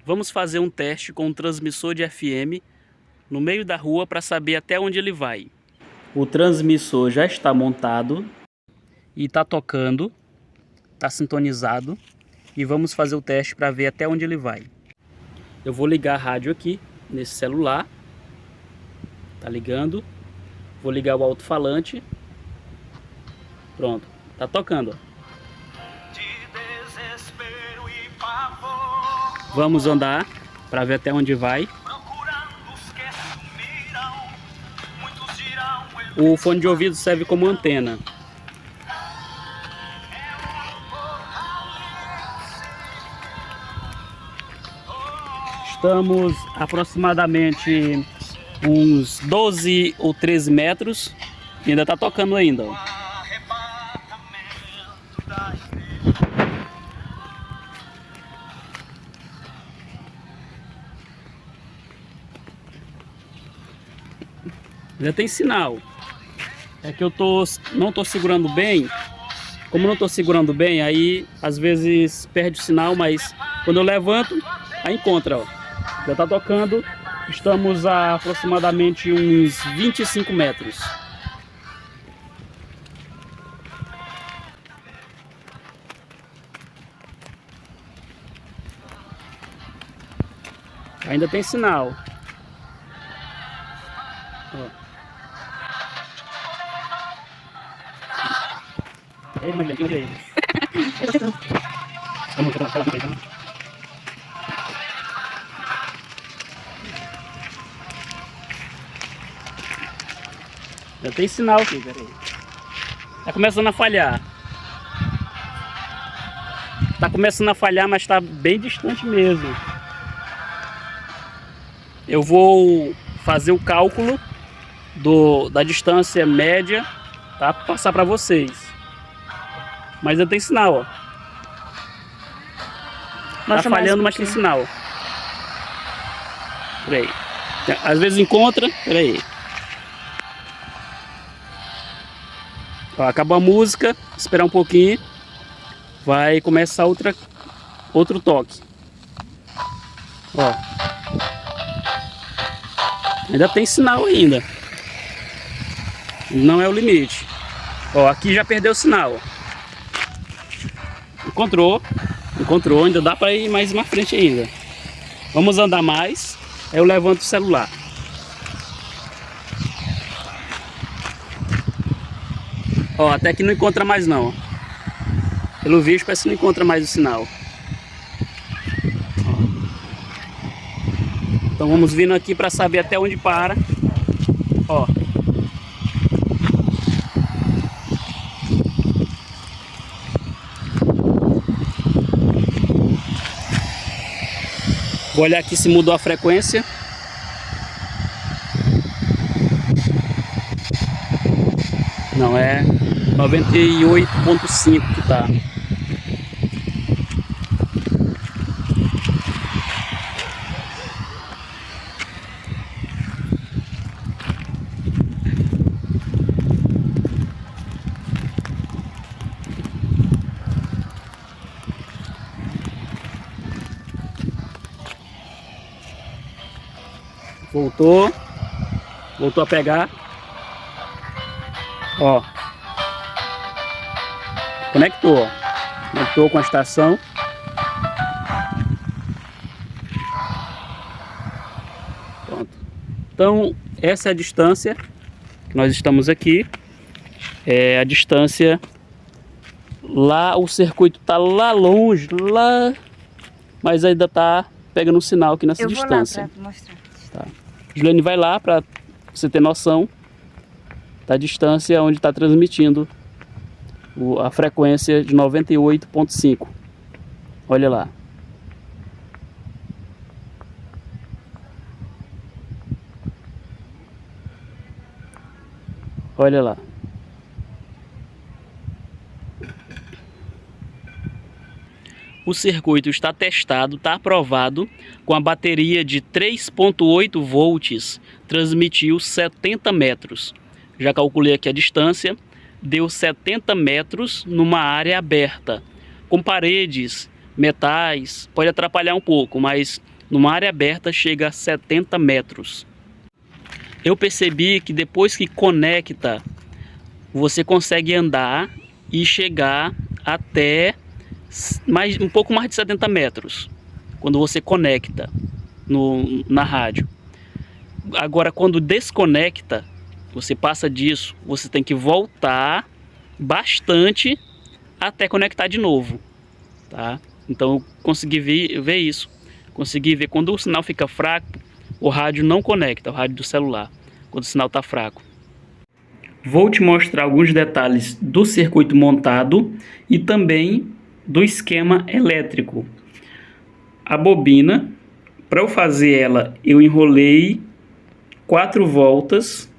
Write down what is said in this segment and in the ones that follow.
Vamos fazer um teste com um transmissor de FM no meio da rua para saber até onde ele vai. O transmissor já está montado e está tocando, está sintonizado, e vamos fazer o teste para ver até onde ele vai. Eu vou ligar a rádio aqui nesse celular, tá ligando, vou ligar o alto-falante, pronto, tá tocando, ó. Vamos andar para ver até onde vai. O fone de ouvido serve como antena. Estamos aproximadamente uns 12 ou 13 metros e ainda está tocando ainda, ó. Já tem sinal. É que eu não tô segurando bem. Como não tô segurando bem, aí às vezes perde o sinal, mas quando eu levanto, aí encontra, ó. Já tá tocando. Estamos a aproximadamente uns 25 metros. Ainda tem sinal. Ó. Já tem sinal aqui, peraí. Tá começando a falhar. Tá começando a falhar, mas tá bem distante mesmo. Eu vou fazer o cálculo da distância média, tá? Pra passar para vocês. Mas já tem sinal, ó. Tá falhando, mas tem sinal. Peraí. Às vezes encontra. Peraí. Ó, acabou a música. Esperar um pouquinho. Vai começar outro toque. Ó. Ainda tem sinal ainda. Não é o limite. Ó, aqui já perdeu o sinal. Encontrou, ainda dá para ir mais uma frente ainda. Vamos andar mais, aí eu levanto o celular. Ó, até que não encontra mais não. Pelo visto parece que não encontra mais o sinal. Ó. Então vamos vindo aqui para saber até onde para. Ó. Vou olhar aqui se mudou a frequência. Não, é 98.5 que tá. Voltou a pegar. Ó. Conectou com a estação. Pronto. Então, essa é a distância que nós estamos aqui. É a distância lá, o circuito tá lá longe, lá, mas ainda tá pegando um sinal aqui nessa distância. Eu vou lá pra mostrar. Tá. Juliane vai lá para você ter noção da distância onde está transmitindo a frequência de 98.5. Olha lá. Olha lá. O circuito está testado, está aprovado, com a bateria de 3,8 volts, transmitiu 70 metros. Já calculei aqui a distância, deu 70 metros numa área aberta, com paredes metais, pode atrapalhar um pouco, mas numa área aberta chega a 70 metros. Eu percebi que depois que conecta, você consegue andar e chegar até um pouco mais de 70 metros, quando você conecta na rádio. Agora, quando desconecta, você passa disso, você tem que voltar bastante até conectar de novo, tá? Então eu consegui ver isso, consegui ver quando o sinal fica fraco, o rádio não conecta, o rádio do celular, quando o sinal está fraco. Vou te mostrar alguns detalhes do circuito montado e também do esquema elétrico. A bobina, para eu fazer ela, eu enrolei 4 voltas.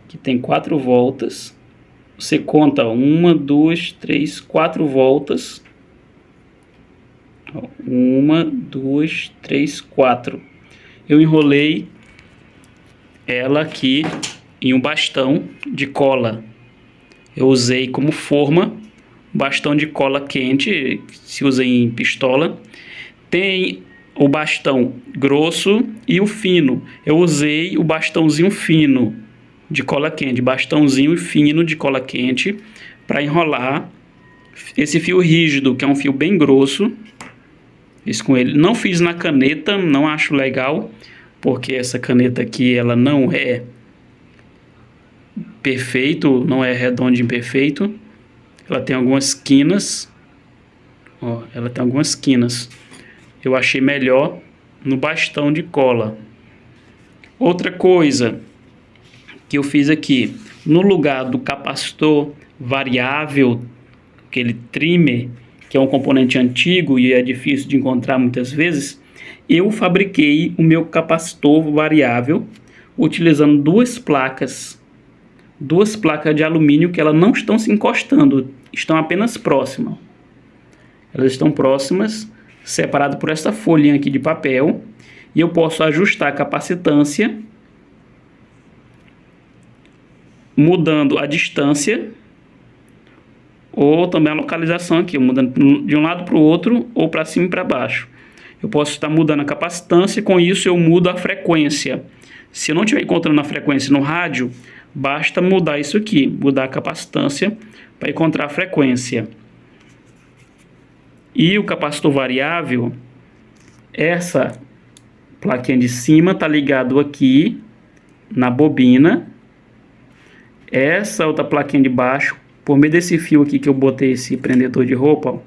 Aqui tem 4 voltas. Você conta 1, 2, 3, 4 voltas. 1, 2, 3, 4. Eu enrolei ela aqui em um bastão de cola. Eu usei como forma bastão de cola quente, que se usa em pistola. Tem o bastão grosso e o fino. Eu usei o bastãozinho fino de cola quente, bastãozinho fino de cola quente para enrolar esse fio rígido, que é um fio bem grosso. Isso com ele. Não fiz na caneta, não acho legal, porque essa caneta aqui ela não é perfeito, não é redondinho perfeito. Ela tem algumas quinas. Ó, ela tem algumas quinas. Eu achei melhor no bastão de cola. Outra coisa que eu fiz aqui, no lugar do capacitor variável, aquele trimmer, que é um componente antigo e é difícil de encontrar muitas vezes, eu fabriquei o meu capacitor variável utilizando duas placas de alumínio que elas não estão se encostando, estão apenas próximas. Elas estão próximas, separado por essa folhinha aqui de papel, e eu posso ajustar a capacitância mudando a distância ou também a localização aqui, mudando de um lado para o outro ou para cima e para baixo. Eu posso estar mudando a capacitância, com isso eu mudo a frequência. Se eu não estiver encontrando a frequência no rádio, basta mudar isso aqui, mudar a capacitância para encontrar a frequência. E o capacitor variável, essa plaquinha de cima está ligado aqui na bobina. Essa outra plaquinha de baixo, por meio desse fio aqui que eu botei esse prendedor de roupa, ó,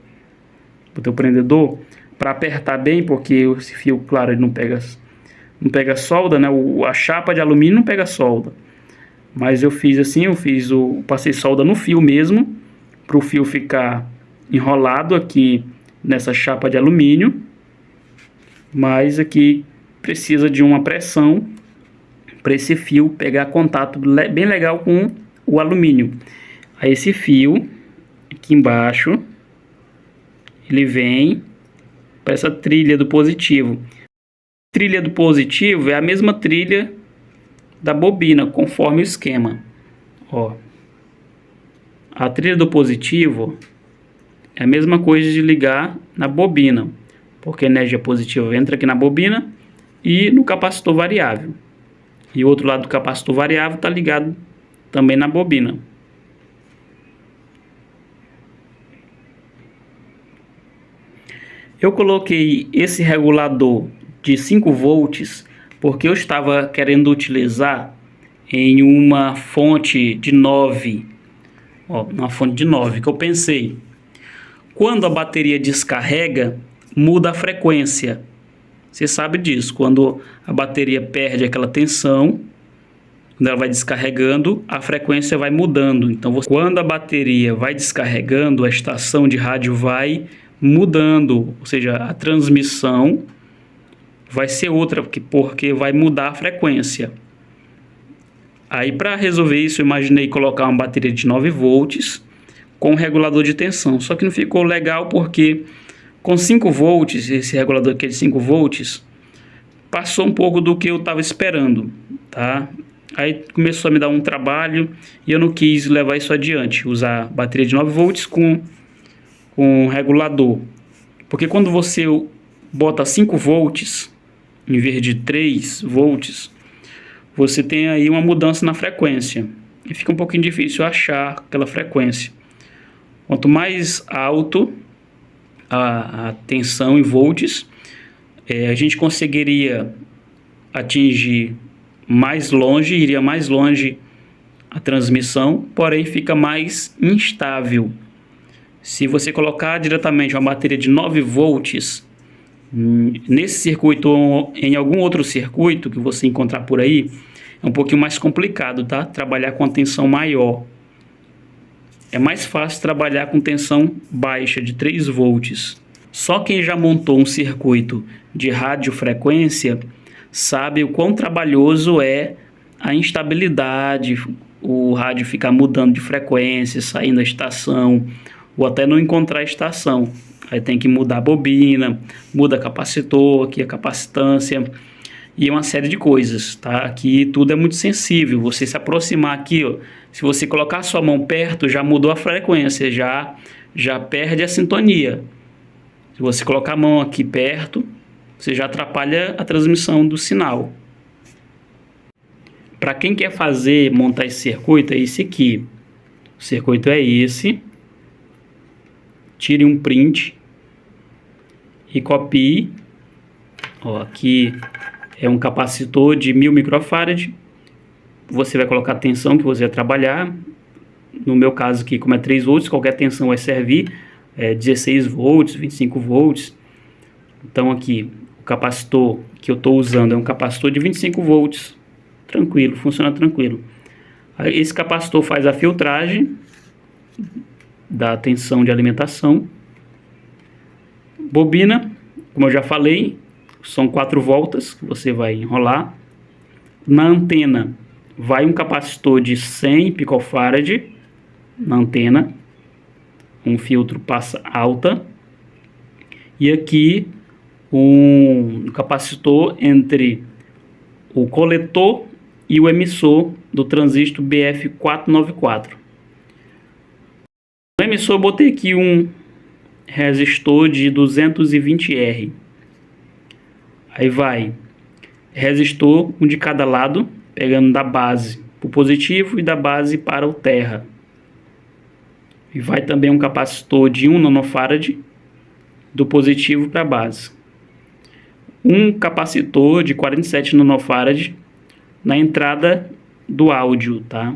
botei o prendedor para apertar bem, porque esse fio, claro, ele não pega solda, né? A chapa de alumínio não pega solda. Mas eu fiz assim, passei solda no fio mesmo, para o fio ficar enrolado aqui nessa chapa de alumínio. Mas aqui precisa de uma pressão para esse fio pegar contato bem legal com o alumínio. Aí esse fio aqui embaixo, ele vem para essa trilha do positivo. A trilha do positivo é a mesma trilha da bobina, conforme o esquema. Ó, a trilha do positivo é a mesma coisa de ligar na bobina, porque a energia positiva entra aqui na bobina e no capacitor variável. E o outro lado do capacitor variável está ligado também na bobina. Eu coloquei esse regulador de 5 volts porque eu estava querendo utilizar em uma fonte de 9. Ó, uma fonte de 9, que eu pensei, quando a bateria descarrega, muda a frequência. Você sabe disso, quando a bateria perde aquela tensão, quando ela vai descarregando, a frequência vai mudando. Então, quando a bateria vai descarregando, a estação de rádio vai mudando, ou seja, a transmissão vai ser outra, porque vai mudar a frequência. Aí, para resolver isso, eu imaginei colocar uma bateria de 9 volts com um regulador de tensão. Só que não ficou legal porque com 5 volts, esse regulador aqui de 5 volts, passou um pouco do que eu estava esperando, tá? Aí começou a me dar um trabalho e eu não quis levar isso adiante, usar bateria de 9 volts com regulador. Porque quando você bota 5 volts em vez de 3 volts, você tem aí uma mudança na frequência e fica um pouquinho difícil achar aquela frequência. Quanto mais alto a tensão em volts, a gente conseguiria atingir mais longe, iria mais longe a transmissão, porém fica mais instável. Se você colocar diretamente uma bateria de 9 volts nesse circuito ou em algum outro circuito que você encontrar por aí, é um pouquinho mais complicado, tá? Trabalhar com a tensão maior. É mais fácil trabalhar com tensão baixa de 3 volts. Só quem já montou um circuito de radiofrequência sabe o quão trabalhoso é a instabilidade, o rádio ficar mudando de frequência, saindo da estação, ou até não encontrar a estação. Aí tem que mudar a bobina, muda capacitor, aqui a capacitância e uma série de coisas, tá? Aqui tudo é muito sensível. Você se aproximar aqui, ó, se você colocar a sua mão perto, já mudou a frequência, já perde a sintonia. Se você colocar a mão aqui perto, você já atrapalha a transmissão do sinal. Para quem quer montar esse circuito, é esse aqui. O circuito é esse. Tire um print e copie. Ó, aqui é um capacitor de 1000 microfarad. Você vai colocar a tensão que você vai trabalhar. No meu caso aqui, como é 3 volts, qualquer tensão vai servir. 16 volts, 25 volts. Então aqui, o capacitor que eu estou usando é um capacitor de 25 volts. Tranquilo, funciona tranquilo. Esse capacitor faz a filtragem da tensão de alimentação. Bobina, como eu já falei, são 4 voltas que você vai enrolar. Na antena vai um capacitor de 100 picofarad na antena, um filtro passa alta, e aqui um capacitor entre o coletor e o emissor do transistor BF494. No emissor eu botei aqui um resistor de 220R. Aí vai resistor, um de cada lado, pegando da base para o positivo e da base para o terra. E vai também um capacitor de 1 nanofarad do positivo para a base. Um capacitor de 47 nanofarad na entrada do áudio, tá?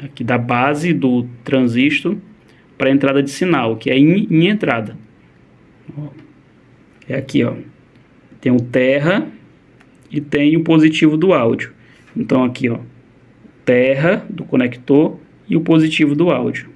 Aqui da base do transistor para a entrada de sinal, que é em entrada. É aqui, ó. Tem o terra e tem o positivo do áudio. Então aqui, ó, terra do conector e o positivo do áudio.